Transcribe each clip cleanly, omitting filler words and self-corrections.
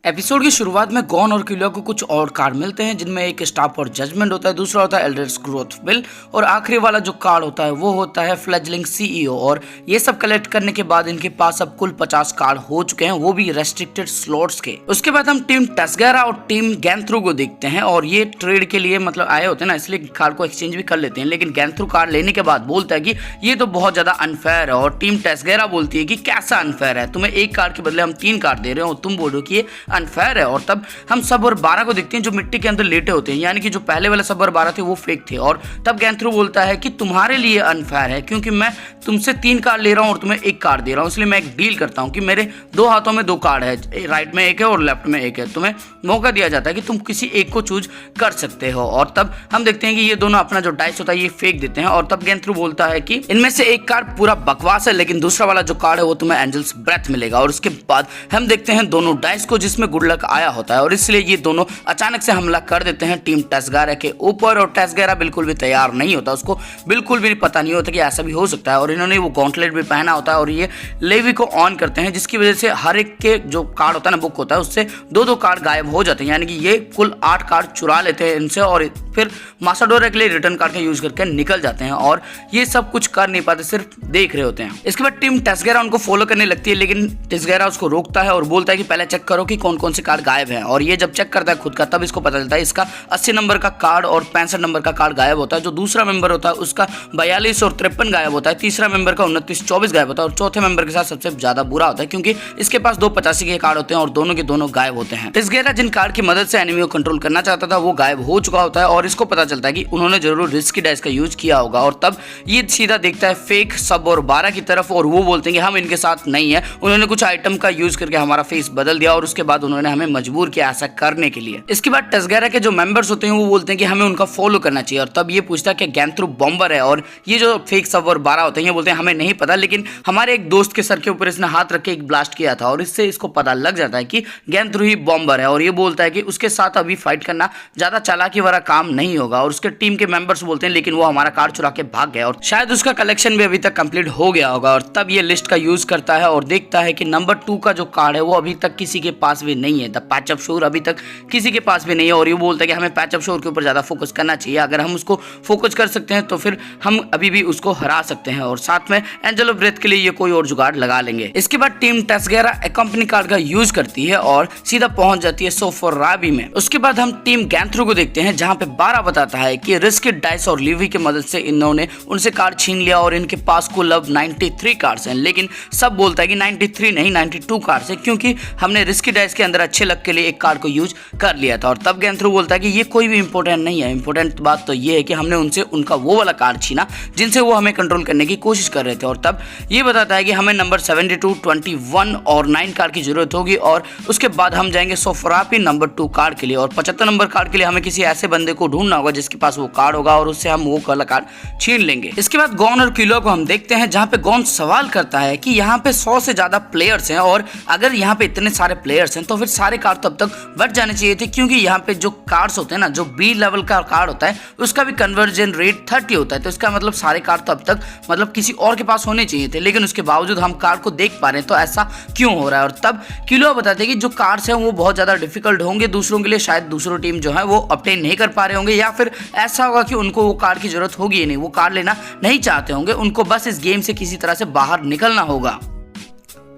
Episode की शुरुआत में गॉन और किलिया को कुछ और कार्ड मिलते हैं जिनमें एक स्टाफ और जजमेंट होता है, दूसरा होता है एल्डर्स ग्रोथ बिल और आखिरी वाला जो कार्ड होता है वो होता है फ्लेजलिंग सीईओ। और ये सब कलेक्ट करने के बाद इनके पास अब कुल 50 कार्ड हो चुके हैं, वो भी रेस्ट्रिक्टेड स्लॉट्स के। उसके बाद हम टीम टस्गेरा और टीम गैंथ्रू को देखते हैं और ये ट्रेड के लिए मतलब आए होते हैं ना, इसलिए कार्ड को एक्सचेंज भी कर लेते हैं। लेकिन गैंथ्रू कार्ड लेने के बाद बोलता है कि ये तो बहुत ज्यादा अनफेयर है और टीम टस्गेरा बोलती है कि कैसा अनफेयर है, तुम्हें एक कार्ड के बदले हम 3 कार्ड दे रहे हो और तुम बोल रहे हो कि ये अनफेयर है। और तब हम सब और 12 को देखते हैं जो मिट्टी के अंदर लेटे होते हैं, यानी कि जो पहले वाले सब और 12 थे वो फेक थे। और तब गैंथ्रू बोलता है कि तुम्हारे लिए अनफेयर है क्योंकि मैं तुमसे 3 कार्ड ले रहा हूं और तुम्हें 1 कार्ड दे रहा हूं, इसलिए मैं एक डील करता हूं कि मेरे 2 हाथों में 2 कार्ड है, राइट में एक है और लेफ्ट में एक है, तुम्हें मौका दिया जाता है कि तुम किसी एक को चूज कर सकते हो। और तब हम देखते हैं कि ये दोनों अपना जो डाइस होता है ये फेंक देते हैं और तब गैंथ्रू बोलता है कि इनमें से एक कार्ड पूरा बकवास है लेकिन दूसरा वाला जो कार्ड है वो तुम्हें एंजल्स ब्रेथ मिलेगा। और उसके बाद हम देखते हैं दोनों डाइस को जिसमें गुड लक आया होता है और इसलिए ये दोनों अचानक से हमला कर देते हैं टीम टस्गेरा के ऊपर। और टस्गेरा बिल्कुल भी तैयार नहीं होता, उसको बिल्कुल भी पता नहीं होता कि ऐसा भी हो सकता है। और इन्होंने वो गॉन्टलेट भी पहना होता है और ये लेवी को ऑन करते हैं जिसकी वजह से हर एक के जो कार्ड होता है ना बुक होता है उससे 2-2 कार्ड गायब हो जाते हैं, यानी कि ये कुल 8 कार्ड चुरा लेते हैं इनसे और फिर मासाडोरा के लिए रिटर्न कार्ड का यूज करके निकल जाते हैं। और ये सब कुछ कर नहीं पाते, सिर्फ देख रहे होते हैं। इसके बाद टीम टस्गेरा उनको फॉलो करने लगती है लेकिन टस्गेरा उसको रोकता है और बोलता है कि पहले चेक करो कि कौन कौन से कार्ड गायब हैं। और ये जब चेक करता है खुद का तब इसको पता चलता है इसका 80 नंबर का कार्ड और 65 नंबर का कार्ड गायब होता है। जो दूसरा मेंबर होता है उसका 42 और 53 गायब होता है, तीसरा मेंबर का 29-24 गायब होता है और चौथे मेंबर के साथ सबसे ज्यादा बुरा होता है क्योंकि इसके पास 2 85 के कार्ड होते हैं और दोनों के दोनों गायब होते हैं। टस्गेरा जिन कार्ड की मदद से एनिमी को कंट्रोल करना चाहता था वो गायब हो चुका होता है और इसको पता चलता है कि उन्होंने जरूर रिस्की डाइस का यूज किया होगा। और तब ये सीधा देखता है फेक सब और 12 की तरफ और वो बोलते हैं कि हम इनके साथ नहीं है, उन्होंने कुछ आइटम का यूज करके हमारा फेस बदल दिया और उसके बाद उन्होंने हमें मजबूर किया ऐसा करने के लिए। इसके बाद टस्गेरा के जो मेंबर्स होते हैं वो बोलते हैं कि हमें उनका फॉलो करना चाहिए। और तब ये पूछता है कि गैंथ्रू बॉम्बर है और ये जो फेक सब और 12 होते हैं ये बोलते हैं हमें नहीं पता, लेकिन हमारे एक दोस्त के सर के ऊपर इसने हाथ रख के एक ब्लास्ट किया था और इससे इसको पता लग जाता है कि गैंथ्रू ही बॉम्बर है। और ये बोलता है कि उसके साथ अभी फाइट करना ज्यादा चालाकी वाला काम नहीं होगा। और उसके टीम के मेंबर्स बोलते हैं लेकिन वो हमारा कार्ड चुरा के भाग गया और शायद उसका कलेक्शन भी अभी तक कंप्लीट हो गया होगा। और तब ये लिस्ट का यूज करता है और देखता है कि नंबर 2 का जो कार्ड है वो अभी तक किसी के पास भी नहीं है, द पैचअप शोर अभी तक किसी के पास भी नहीं है। और ये बोलता है कि हमें पैचअप शोर के ऊपर ज्यादा फोकस करना चाहिए, अगर हम उसको फोकस कर सकते हैं तो फिर हम अभी भी उसको हरा सकते हैं और साथ में एंजल ऑफ ब्रेथ के लिए ये कोई और जुगाड़ लगा लेंगे। इसके बाद टीम टस्गेरा कंपनी कार्ड का यूज करती है और सीधा पहुंच जाती है सोफोराबी में। उसके बाद हम टीम गैंथ्रू को देखते हैं जहां पे 12 बताता है कि रिस्की डाइस और लीवी की मदद से इन्होंने उनसे कार्ड छीन लिया और इनके पास कुल अब 93 कार्ड्स हैं। लेकिन सब बोलता है कि 93 नहीं 92 कार्ड्स है क्योंकि हमने रिस्की डाइस के अंदर अच्छे लक के लिए एक कार्ड को यूज कर लिया था। और तब गैंथ्रू बोलता है कि ये कोई भी इंपॉर्टेंट नहीं है, इंपॉर्टेंट बात तो ये है कि हमने उनसे उनका वो वाला कार्ड छीना जिनसे वो हमें कंट्रोल करने की कोशिश कर रहे थे। और तब ये बताता है कि हमें नंबर 72, 21 और 9 कार्ड की जरूरत होगी और उसके बाद हम जाएंगे सोफरापी नंबर 2 कार्ड के लिए और 75 नंबर कार्ड के लिए हमें किसी ऐसे बंदे को ढूंढना होगा जिसके पास वो कार्ड होगा और उससे हम वो वाला कार्ड छीन लेंगे। इसके बाद गॉन और किलिया को हम देखते हैं जहां पे गॉन सवाल करता है कि यहाँ पे 100 से ज्यादा प्लेयर्स हैं और अगर यहाँ पे इतने सारे प्लेयर्स हैं तो फिर सारे कार्ड तो अब तक बढ़ जाने चाहिए थे क्योंकि यहाँ पे जो कार्ड्स होते हैं ना, जो बी लेवल का कार्ड होता है उसका भी कन्वर्जन रेट 30 होता है, तो इसका मतलब सारे कार्ड तो अब तक मतलब किसी और के पास होने चाहिए थे, लेकिन उसके बावजूद हम कार्ड को देख पा रहे हैं, तो ऐसा क्यों हो रहा है। और तब किलिया बताते हैं कि जो कार्ड्स हैं वो बहुत ज्यादा डिफिकल्ट होंगे दूसरों के लिए, शायद दूसरों टीम जो है वो ऑब्टेन नहीं कर पा रहे होंगे या फिर ऐसा होगा कि उनको वो कार्ड की जरूरत होगी ही नहीं, वो कार्ड लेना नहीं चाहते होंगे, उनको बस इस गेम से किसी तरह से बाहर निकलना होगा।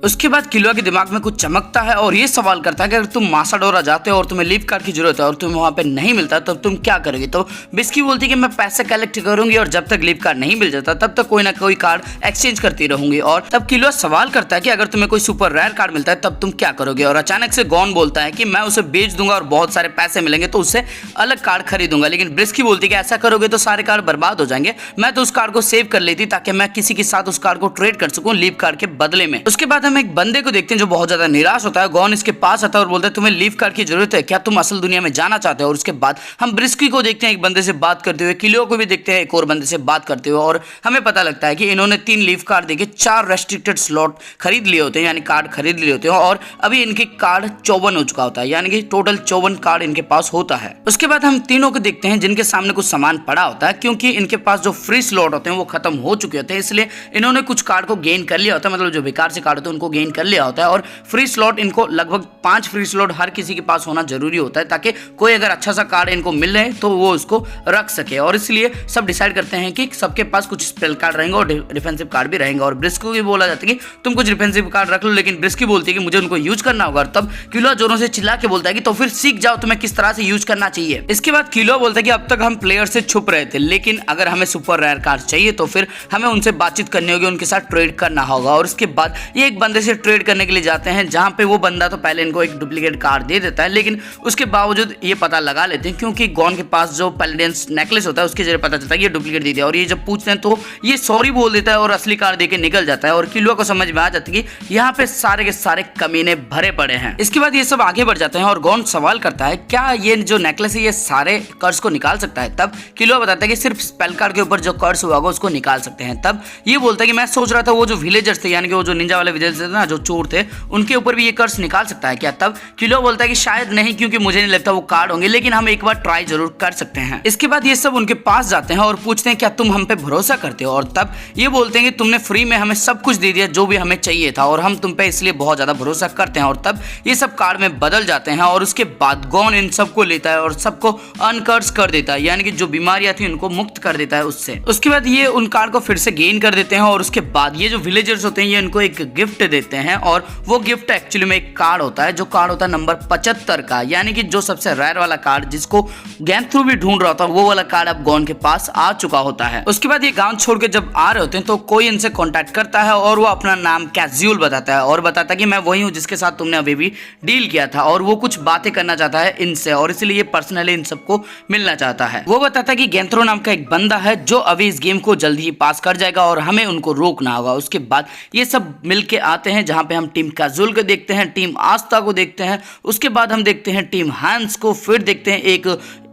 उसके बाद किलिया के दिमाग में कुछ चमकता है और ये सवाल करता है कि अगर तुम मासाडोरा जाते हो और तुम्हें लीव कार्ड की जरूरत है और तुम्हें वहां पे नहीं मिलता तब तुम क्या करोगे। तो बिस्की बोलती है कि मैं पैसे कलेक्ट करूंगी और जब तक लीव कार्ड नहीं मिल जाता तब तक कोई ना कोई कार्ड एक्सचेंज करती रहूंगी। और तब किलिया सवाल करता है कि अगर तुम्हें कोई सुपर रेयर कार्ड मिलता है तब तुम क्या करोगे। और अचानक से गॉन बोलता है कि मैं उसे बेच दूंगा और बहुत सारे पैसे मिलेंगे तो उससे अलग कार्ड खरीदूंगा। लेकिन ब्रिस्की बोलती है कि ऐसा करोगे तो सारे कार्ड बर्बाद हो जाएंगे, मैं तो उस कार्ड को सेव कर लेती ताकि मैं किसी के साथ उस कार्ड को ट्रेड कर सकूं लीव कार्ड के बदले में। उसके बाद हम एक बंदे को देखते हैं जो बहुत ज्यादा निराश होता है। गॉन इसके पास आता है और बोलता है तुम्हें लीव कार्ड की जरूरत है क्या, तुम असल दुनिया में जाना चाहते हो। और उसके बाद हम ब्रिस्की को देखते हैं एक बंदे से बात करते हुए, किलिया को भी देखते हैं एक और बंदे से बात करते हुए और हमें पता लगता है कि इन्होंने 3 लीव कार्ड देके 4 रेस्ट्रिक्टेड स्लॉट खरीद लिए होते हैं, यानी कार्ड खरीद लिए होते हैं और अभी इनके कार्ड 54 हो चुका होता है, यानी कि टोटल 54 कार्ड इनके पास होता है। उसके बाद हम तीनों को देखते हैं जिनके सामने कुछ सामान पड़ा होता है क्योंकि इनके पास जो फ्री स्लॉट होते हैं वो खत्म हो चुके होते हैं, इसलिए इन्होंने कुछ कार्ड को गेन कर लिया होता है, मतलब जो बेकार से कार्ड होते हैं उनको को गेन कर लिया होता है। और फ्री स्लॉट इनको लगभग 5 फ्री स्लॉट हर किसी के पास होना जरूरी होता है, ताकि कोई अगर अच्छा सा कार्ड इनको मिल रहे तो वो उसको रख सके। और इसलिए सब डिसाइड करते हैं कि सबके पास कुछ स्पेल कार्ड रहेंगे और डिफेंसिव कार्ड भी रहेंगे। और ब्रिस्को भी बोला जाता है कि तुम कुछ डिफेंसिव कार्ड रख लो, लेकिन ब्रिस्की बोलती है कि मुझे उनको यूज करना होगा। तब किलोआ जोरों से चिल्ला के बोलता है कि तो फिर सीख जाओ तुम्हें किस तरह से यूज करना चाहिए। इसके बाद किलोआ बोलता है कि अब तक हम प्लेयर से छुप रहे थे, लेकिन अगर हमें सुपर रेयर कार्ड चाहिए तो फिर हमें उनसे बातचीत करनी होगी, उनके साथ ट्रेड करना होगा। और उसके बाद ये एक बंदे से ट्रेड करने के लिए जाते हैं, जहां पे वो बंदा तो पहले इनको एक डुप्लीकेट कार्ड दे देता है, लेकिन उसके बावजूद ये पता लगा लेते हैं क्योंकि गॉन के पास जो पैलेडियंस नेकलेस होता है उसके जरिए पता चलता है कि ये डुप्लीकेट दे दिया। और ये जब पूछते हैं तो ये सॉरी बोल देता है और असली कार्ड देके निकल जाता है। और किलोआ को समझ में आ जाता है कि यहाँ पे सारे के सारे कमीने भरे पड़े हैं। इसके बाद ये सब आगे बढ़ जाते हैं और गॉन सवाल करता है क्या ये जो नेकलेस है ये सारे कर्स को निकाल सकता है। तब किलोआ बताता है कि सिर्फ स्पेल कार्ड के ऊपर जो कर्स हुआ होगा उसको निकाल सकते हैं। तब ये बोलता है कि मैं सोच रहा था वो जो विलेजर्स थे, यानी कि वो जो निंजा वाले विलेजर्स थे ना, जो चोर थे, उनके ऊपर भी ये कर्स निकाल सकता है क्या। तब किलोआ बोलता है कि शायद नहीं, क्योंकि मुझे नहीं लगता वो कार्ड होंगे, लेकिन हम एक बार ट्राई जरूर कर सकते हैं। इसके बाद ये सब उनके पास जाते हैं और पूछते हैं क्या तुम हम पे भरोसा करते हो। और तब ये बोलते हैं कि तुमने फ्री में हमें सब कुछ दे दिया जो भी हमें चाहिए था और हम तुम पे इसलिए बहुत ज्यादा भरोसा करते हैं। और तब ये सब कार्ड में बदल जाते हैं और उसके बाद गॉन इन सबको लेता है और सबको अनकर्स कर देता है, यानी कि जो बीमारियां थी उनको मुक्त कर देता है उससे। उसके बाद ये उन कार्ड को फिर से गेन कर देते हैं और उसके बाद ये जो विलेजर्स होते हैं ये इनको एक गिफ्ट देते हैं। और वो गिफ्ट एक्चुअली में एक कार्ड होता है, जो कार्ड होता है नंबर 75 का, यानी कि जो सबसे रेयर वाला कार्ड जिसको गैंथ्रू भी ढूंढ रहा था, वो वाला कार्ड अब गॉन के पास आ चुका होता है। उसके बाद ये गांव छोड़ के जब आ रहे होते हैं तो कोई इनसे कांटेक्ट करता है और वो अपना नाम कैजुअल बताता है और बताता है कि मैं वही हूँ जिसके साथ तुमने अभी भी डील किया था। और वो कुछ बातें करना चाहता है इनसे और इसलिए पर्सनली इन सबको मिलना चाहता है। वो बताता है कि गैंथ्रो नाम का एक बंदा है जो अभी इस गेम को जल्दी ही पास कर जाएगा और हमें उनको रोकना होगा। उसके बाद ये सब मिलके आते हैं जहां पे हम टीम कैजुअल को देखते हैं, टीम आस्था को देखते हैं, उसके बाद हम देखते हैं टीम हैंस को, फिर देखते हैं एक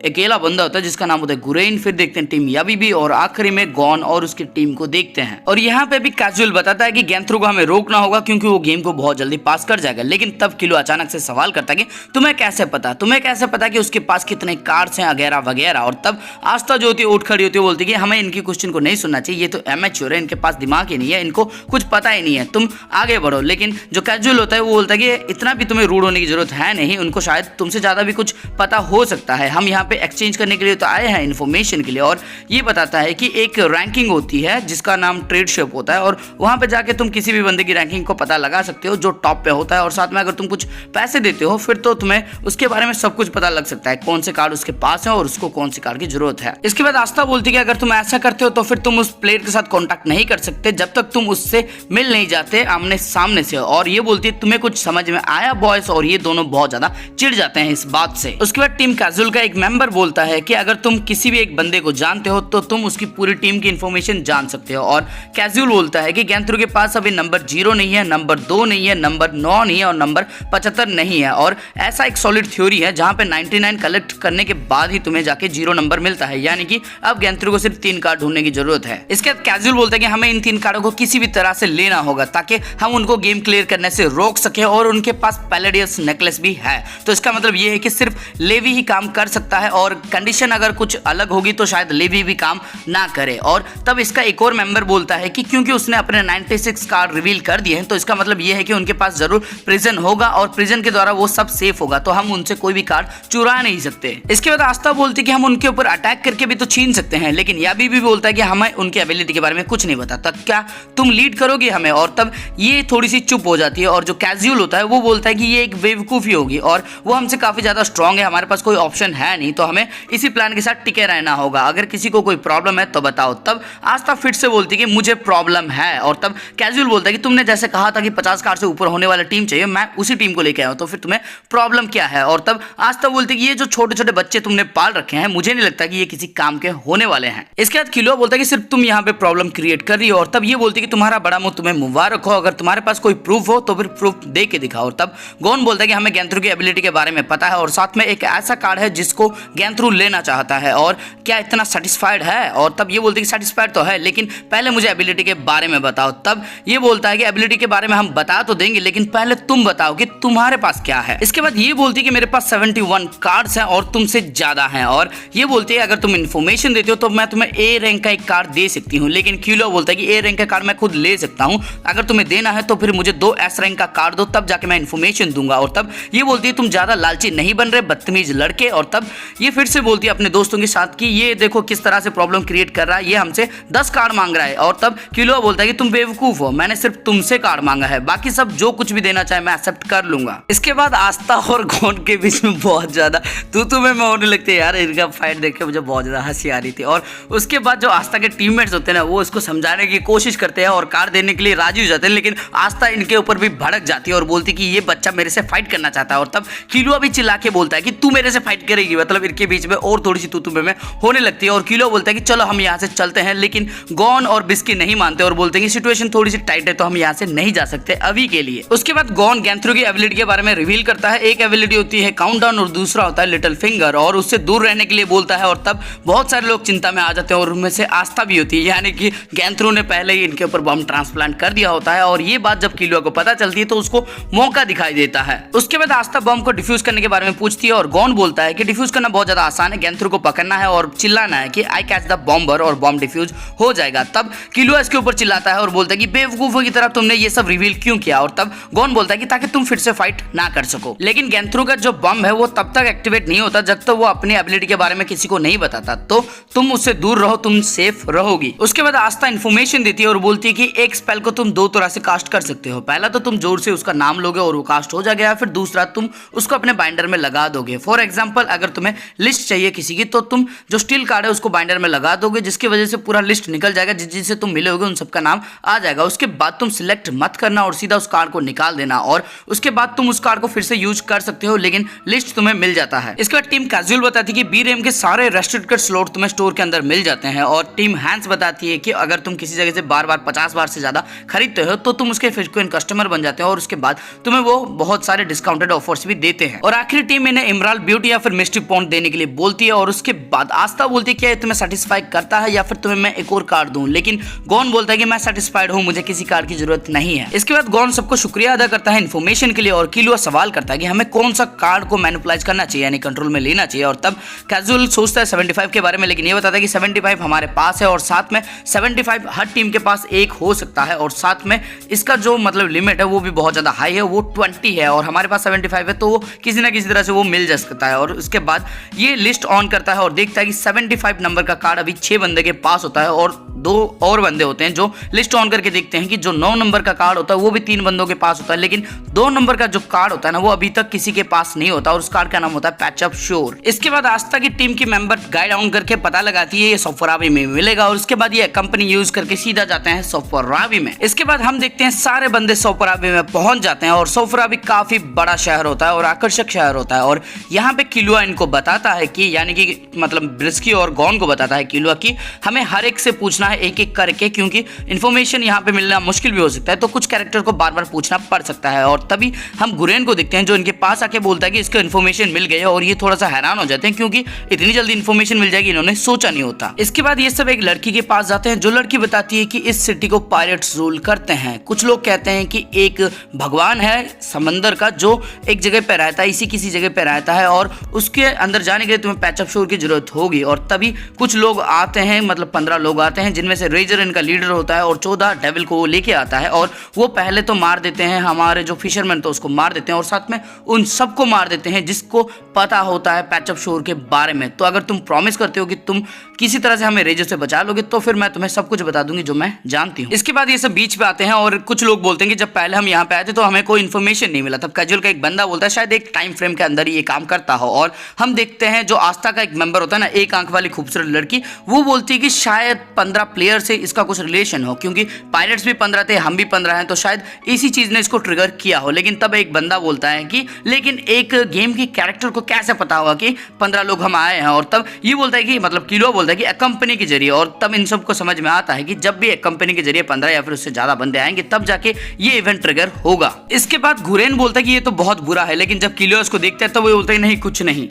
अकेला बंदा होता है जिसका नाम होता है गुरेन, फिर देखते हैं टीम याबीबी और आखिरी में गॉन और उसकी टीम को देखते हैं। और यहाँ पे भी कैजुअल बताता है कि गैंथ्रो को हमें रोकना होगा क्योंकि वो गेम को बहुत जल्दी पास कर जाएगा। लेकिन तब किलो अचानक से सवाल करता है कि तुम्हें कैसे पता कि उसके पास कितने कार्ड्स हैं वगैरह वगैरह। और तब आस्था जो होती है उठ खड़ी होती है, बोलती है कि हमें इनकी क्वेश्चन को नहीं सुनना चाहिए, ये तो एमेच्योर है, इनके पास दिमाग ही नहीं है, इनको कुछ पता ही नहीं है, तुम आगे बढ़ो। लेकिन जो कैजुअल होता है वो बोलता है कि इतना भी तुम्हें रूड होने की जरूरत है नहीं, उनको शायद तुमसे ज्यादा भी कुछ पता हो सकता है, हम यहाँ पे एक्सचेंज करने के लिए तो आए हैं इन्फॉर्मेशन के लिए। और ये बताता है कि एक रैंकिंग होती है जिसका नाम ट्रेड शिप होता है और वहां पे जाके तुम किसी भी बंदे की रैंकिंग को पता लगा सकते हो जो टॉप पे होता है। और साथ में अगर तुम कुछ पैसे देते हो फिर तो तुम्हें उसके बारे में सब कुछ पता लग सकता है, कौन से कार्ड उसके पास है और उसको कौन से कार्ड की जरूरत है। इसके बाद आस्था बोलती है कि अगर तुम ऐसा करते हो तो फिर तुम उस प्लेयर के साथ कॉन्टैक्ट नहीं कर सकते जब तक तुम उससे मिल नहीं जाते आमने सामने से। और ये बोलती है तुम्हें कुछ समझ में आया बॉयस, और ये दोनों बहुत ज्यादा चिढ़ जाते हैं इस बात से। उसके बाद टीम कैजुअल का एक मेंबर बोलता है कि अगर तुम किसी भी एक बंदे को जानते हो तो तुम उसकी पूरी टीम की इंफॉर्मेशन जान सकते हो। और कैजुअल बोलता है कि गैंथ्रो के पास अभी नंबर 0 नहीं है, नंबर 2 नहीं है, नंबर 9 नहीं है और नंबर 75 नहीं है। और ऐसा एक सॉलिड थ्योरी है जहां पे 99 कलेक्ट करने के बाद ही तुम्हें जाके 0 नंबर मिलता है, यानी कि अब गैंथ्रो को सिर्फ 3 कार्ड ढूंढने की जरूरत है। इसके बाद कैजुअल बोलता है कि हमें इन 3 कार्डों को किसी भी तरह से लेना होगा ताकि हम उनको गेम क्लियर करने से रोक सके। और उनके पास पैलेडियस नेकलेस भी है, तो इसका मतलब ये है कि सिर्फ लेवी ही काम कर सकता है और कंडीशन अगर कुछ अलग होगी तो शायद लेवी भी काम ना करे। और तब इसका एक और मेंबर बोलता है कि क्योंकि उसने अपने 96 कार्ड रिवील कर दिए हैं तो इसका मतलब यह है कि उनके पास जरूर प्रिजन होगा और प्रिजन के द्वारा वो सब सेफ होगा, तो हम उनसे कोई भी कार्ड चुरा नहीं सकते। इसके बाद आस्था बोलती है कि हम उनके ऊपर अटैक करके भी तो छीन सकते हैं, लेकिन याबी भी बोलता है कि हमें उनकी एबिलिटी के बारे में कुछ नहीं बताता, क्या तुम लीड करोगे हमें। और तब ये थोड़ी सी चुप हो जाती है और जो कैजुअल होता है वो बोलता है कि ये एक बेवकूफी होगी और वो हमसे काफी ज्यादा स्ट्रांग है, हमारे पास कोई ऑप्शन है नहीं, तो हमें इसी प्लान के साथ टिके रहना होगा, अगर किसी को कोई प्रॉब्लम है तो बताओ। तब आस्था फिर से बोलती है कि मुझे प्रॉब्लम है। और तब कैजुअल बोलता है कि तुमने जैसे कहा था कि 50 कार्ड से ऊपर होने वाला टीम चाहिए, मैं उसी टीम को लेके आया हूं, तो फिर तुम्हें प्रॉब्लम क्या है। और तब आस्था बोलती है कि ये जो छोटे छोटे बच्चे तुमने पाल रखे हैं मुझे नहीं लगता कि ये किसी काम के होने वाले हैं। इसके बाद किलोआ बोलता है कि सिर्फ तुम यहाँ पे प्रॉब्लम क्रिएट कर रही हो। और तब ये बोलती है कि तुम्हारा बड़ा मुंह तुम्हें मुबारक हो, अगर तुम्हारे पास कोई प्रूफ हो तो फिर प्रूफ दे के दिखाओ। और तब गॉन बोलता है कि हमें गैंथ्रो की एबिलिटी के बारे में पता है और साथ में एक ऐसा कार्ड है जिसको गैंथ्रू लेना चाहता है और क्या इतना सेटिस्फाइड है, और तब ये बोलती है कि सेटिस्फाइड तो है लेकिन पहले मुझे एबिलिटी के बारे में बताओ। तब ये बोलता है कि एबिलिटी के बारे में हम बता तो देंगे लेकिन पहले तुम बताओ कि तुम्हारे पास क्या है। इसके बाद ये बोलती है कि मेरे पास 71 कार्ड्स हैं और तुमसे ज्यादा हैं, और ये बोलती है अगर तुम इन्फॉर्मेशन देते हो तो मैं तुम्हें ए रैंक का एक कार्ड दे सकती हूँ, लेकिन क्यूलो बोलता है कि ए रैंक का कार्ड मैं खुद ले सकता हूँ, अगर तुम्हें देना है तो फिर मुझे 2 एस रैंक का कार्ड दो, तब जाके मैं इन्फॉर्मेशन दूंगा। और तब ये बोलती है तुम ज्यादा लालची नहीं बन रहे बदतमीज लड़के। और तब ये फिर से बोलती है अपने दोस्तों के साथ कि ये देखो किस तरह से प्रॉब्लम क्रिएट कर रहा है, ये हमसे 10 कार्ड मांग रहा है। और तब क्यूलो बोलता है कि तुम बेवकूफ हो, मैंने सिर्फ तुमसे कार्ड मांगा है, बाकी सब जो कुछ भी देना चाहे मैं एक्सेप्ट कर लूंगा। इसके बाद आस्था और गॉन के बीच में बहुत ज्यादा तू मैं होने लगती है यार, इनका फाइट देख के मुझे बहुत ज्यादा हंसी आ रही थी। और उसके बाद जो आस्था के टीममेट्स होते हैं ना, वो इसको समझाने की कोशिश करते हैं और कार्ड देने के लिए राजी हो जाते हैं, लेकिन आस्था इनके ऊपर भी भड़क जाती है और बोलती है कि ये बच्चा मेरे से फाइट करना चाहता है। और तब किलो भी चिल्ला के बोलता है कि तू मेरे से फाइट करेगी, मतलब इनके बीच में और थोड़ी सी तू में होने लगती है। और किलो बोलता है कि चलो हम यहाँ से चलते हैं, लेकिन गॉन और बिस्की नहीं मानते और बोलते हैं कि सिचुएशन थोड़ी सी टाइट है तो हम यहाँ से नहीं जा सकते अभी के लिए। उसके बाद गॉन गैंथ्रू की एबिलिटी के बारे में रिवील करता है। एक एबिलिटी होती है काउंटडाउन और दूसरा होता है लिटिल फिंगर, और उससे दूर रहने के लिए बोलता है। और तब बहुत सारे लोग चिंता में आ जाते हैं और उनमें से आस्था भी होती है, यानी कि गैंथ्रू ने पहले ही इनके ऊपर बम ट्रांसप्लांट कर दिया होता है। और ये बात जब किलो को पता चलती है तो उसको मौका दिखाई देता है। उसके बाद आस्था बम को डिफ्यूज करने के बारे में पूछती है और गॉन बोलता है कि डिफ्यूज करना बहुत ज्यादा आसान है, गैंथ्रू को पकड़ना है और चिल्लाना है कि आई कैच द बॉम्बर और बॉम्ब डिफ्यूज हो जाएगा। तब किलो इसके ऊपर चिल्लाता है और बोलता है कि बेवकूफों की तरह तुमने ये सब रिवील क्यों किया। और तब गॉन बोलता है कि ताकि तुम फिर से फाइट ना कर सको, लेकिन गैंथ्रू का जो बम है वो तब तक एक्टिवेट नहीं होता जब तक वो अपनी एबिलिटी के बारे में किसी को नहीं बताता, तो तुम उससे दूर रहो, तुम सेफ रहोगी। उसके बाद आस्था इन्फॉर्मेशन देती है और बोलती है कि एक स्पेल को तुम 2 तरह से कास्ट कर सकते हो, पहला तो तुम जोर से उसका नाम लोगे और वो कास्ट हो जाएगा, या फिर दूसरा तुम उसको अपने बाइंडर में लगा दोगे। फॉर एग्जांपल अगर तुम्हें लिस्ट चाहिए किसी की तो तुम जो स्टील कार्ड है उसको बाइंडर में लगा दोगे, जिसकी वजह से पूरा लिस्ट निकल जाएगा, जिससे तुम मिले होगे उन सबका नाम आ जाएगा। उसके बाद तुम सिलेक्ट मत करना और सीधा उस कार्ड को निकाल देना, और उसके बाद तुम उस कार्ड को फिर से यूज कर सकते हो, लेकिन लिस्ट तुम्हें मिल जाता है। इसके बाद टीम कैजुअल बताती है कि बीरेम के सारे रेस्ट्रिक्टेड स्लॉट तुम्हें स्टोर के अंदर मिल जाते हैं, और टीम हैंड्स बताती है कि अगर तुम किसी जगह से बार बार 50 बार से ज्यादा खरीदते हो तो तुम उसके फ्रीक्वेंट कस्टमर बन जाते हो, और उसके बाद तुम्हें वो बहुत सारे डिस्काउंटेड ऑफर्स भी देते हैं। और आखिरी टीम इन्हें इमराल्ड ब्यूटी या फिर मिस्ट्री पॉइंट देने के लिए बोलती है, और उसके बाद आस्था बोलती है कि तुम्हें सेटिस्फाई करता है या फिर तुम्हें मैं एक और कार्ड दूं, लेकिन गॉन बोलता है कि मैं सेटिस्फाइड हूं, मुझे किसी कार्ड की जरूरत नहीं है। इसके बाद गॉन सबको शुक्रिया अदा करता है इन्फॉर्मेशन के लिए, और किलो सवाल करता है कि हमें कौन सा कार्ड को मैनिपुलाइज करना चाहिए, यानी कंट्रोल में लेना चाहिए। और तब कैजुअल सोचता है 75 के बारे में, लेकिन ये बताता है कि 75 हमारे पास है और साथ में 75 हर टीम के पास एक हो सकता है, और साथ में इसका जो मतलब लिमिट है वो भी बहुत ज्यादा हाई है, वो 20 है और हमारे पास 75 है, तो वो किसी ना किसी तरह से वो मिल जा सकता है। और उसके बाद ये लिस्ट ऑन करता है और देखता है कि 75 नंबर का कार्ड अभी 6 बंदे के पास होता है, और 2 और बंदे होते हैं जो लिस्ट ऑन करके देखते हैं कि जो 9 नंबर का कार्ड होता है वो भी 3 बंदों के पास होता है, लेकिन 2 नंबर का जो कार्ड होता है ना वो अभी तक किसी के पास नहीं होता, और उस कार्ड का नाम होता है पैच अप श्योर। इसके बाद आस्था की टीम की मेंबर गाइड ऑन करके पता लगाती है ये सोफरावी में मिलेगा, और उसके बाद ये कंपनी यूज करके सीधा जाते हैं सोफरावी में। इसके बाद हम देखते हैं सारे बंदे सोफरावी में पहुंच जाते हैं, और सोफरावी काफी बड़ा शहर होता है और आकर्षक शहर होता है। और यहाँ पे किलुआ इनको बताता है कि यानी कि मतलब ब्रिस्की और गॉन को बताता है किलुआ कि हमें हर एक से पूछना है एक एक करके, क्योंकि इन्फॉर्मेशन यहाँ पे मिलना मुश्किल भी हो सकता है, तो कुछ कैरेक्टर को बार बार पूछना पड़ सकता है। और तभी हम गुरेन को देखते हैं जो इनके पास आके बोलता है कि इसको इन्फॉर्मेशन मिल गई है, और ये थोड़ा सा हैरान हो जाते हैं क्योंकि इतनी जल्दी इन्फॉर्मेशन मिल जाएगी इन्होंने सोचा नहीं होता। इसके बाद ये सब एक लड़की के पास जाते हैं, जो लड़की बताती है कि इस सिटी को पायरेट्स रूल करते हैं। कुछ लोग कहते हैं कि एक भगवान है समंदर का जो एक जगह पे रहता है, इसी किसी जगह पे रहता है, और उसके अंदर जाने के लिए तुम्हें पैचअप श्योर की जरूरत होगी। और तभी कुछ लोग आते हैं, मतलब 15 लोग आते हैं, जिनमें से रेजर इनका लीडर होता है, और 14 डेविल को वो लेके आता है, और वो पहले तो मार देते हैं हमारे जो फिशरमैन, तो उसको मार देते हैं, और साथ में उन सबको मार देते हैं जिसको पता होता है पैचअप श्योर के बारे में। तो अगर तुम प्रॉमिस करते हो कि तुम किसी तरह से हमें रेजर से बचा लोगे तो फिर मैं तुम्हें सब कुछ बता दूंगी जो मैं जानती हूँ। इसके बाद ये सब बीच पे आते हैं, और कुछ लोग बोलते हैं कि जब पहले हम यहाँ पे आए थे तो हमें कोई इन्फॉर्मेशन नहीं मिला। तब कैजुअल का एक बंदा बोलता है शायद एक टाइम फ्रेम के अंदर ये काम करता हो, और हम देखते हैं जो आस्था का एक मेंबर होता है ना, एक आंख वाली खूबसूरत लड़की, वो बोलती है कि शायद 15 प्लेयर से इसका कुछ रिलेशन हो, क्योंकि पायरेट्स भी 15 थे, हम भी 15 हैं, तो शायद इसी चीज ने इसको ट्रिगर किया हो। लेकिन तब एक बंदा बोलता है कि लेकिन एक गेम की कैरेक्टर को कैसे पता होगा कि 15 लोग हम आए हैं। और तब ये बोलता है कि मतलब किलो बोलता है कि कंपनी के जरिए, और तब इन सबको समझ में आता है कि जब भी एक कंपनी के जरिए 15 या फिर उससे ज्यादा बंदे आएंगे तब जाके ये इवेंट ट्रिगर होगा। इसके बाद गुरेन बोलता है कि ये तो बहुत बुरा है, लेकिन जब किलो उसको देखता है तो वो बोलता है नहीं कुछ नहीं।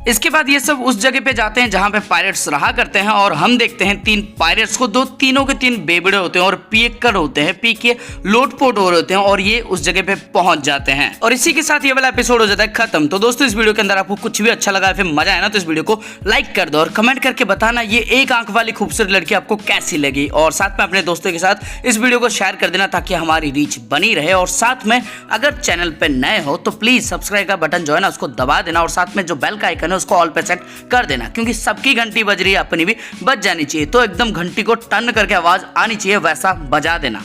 इसके बाद ये सब उस जगह पे जाते हैं जहाँ पे पायरेट्स रहा करते हैं और हम देखते हैं 3 पायरेट्स को। तीनों के 3 बेबड़े होते हैं और पियक्कड़ होते हैं, पी के लोटपोट हो रहे होते हैं और ये उस जगह पे पहुंच जाते हैं। और इसी के साथ ये वाला एपिसोड हो जाता है खत्म। तो दोस्तों इस वीडियो के अंदर आपको कुछ भी अच्छा लगा, फिर मजा आया ना, तो इस वीडियो को लाइक कर दो और कमेंट करके बताना ये एक आंख वाली खूबसूरत लड़की आपको कैसी लगी। और साथ में अपने दोस्तों के साथ इस वीडियो को शेयर कर देना ताकि हमारी रीच बनी रहे। और साथ में अगर चैनल पे नए हो तो प्लीज सब्सक्राइब का बटन जो है ना उसको दबा देना और साथ में जो बेल का आइकन है उसको ऑल पे सेट कर देना, क्योंकि सबकी घंटी बज रही है, अपनी भी बज जानी चाहिए। तो एकदम घंटी को टर्न करके आवाज आनी चाहिए वैसा बजा देना।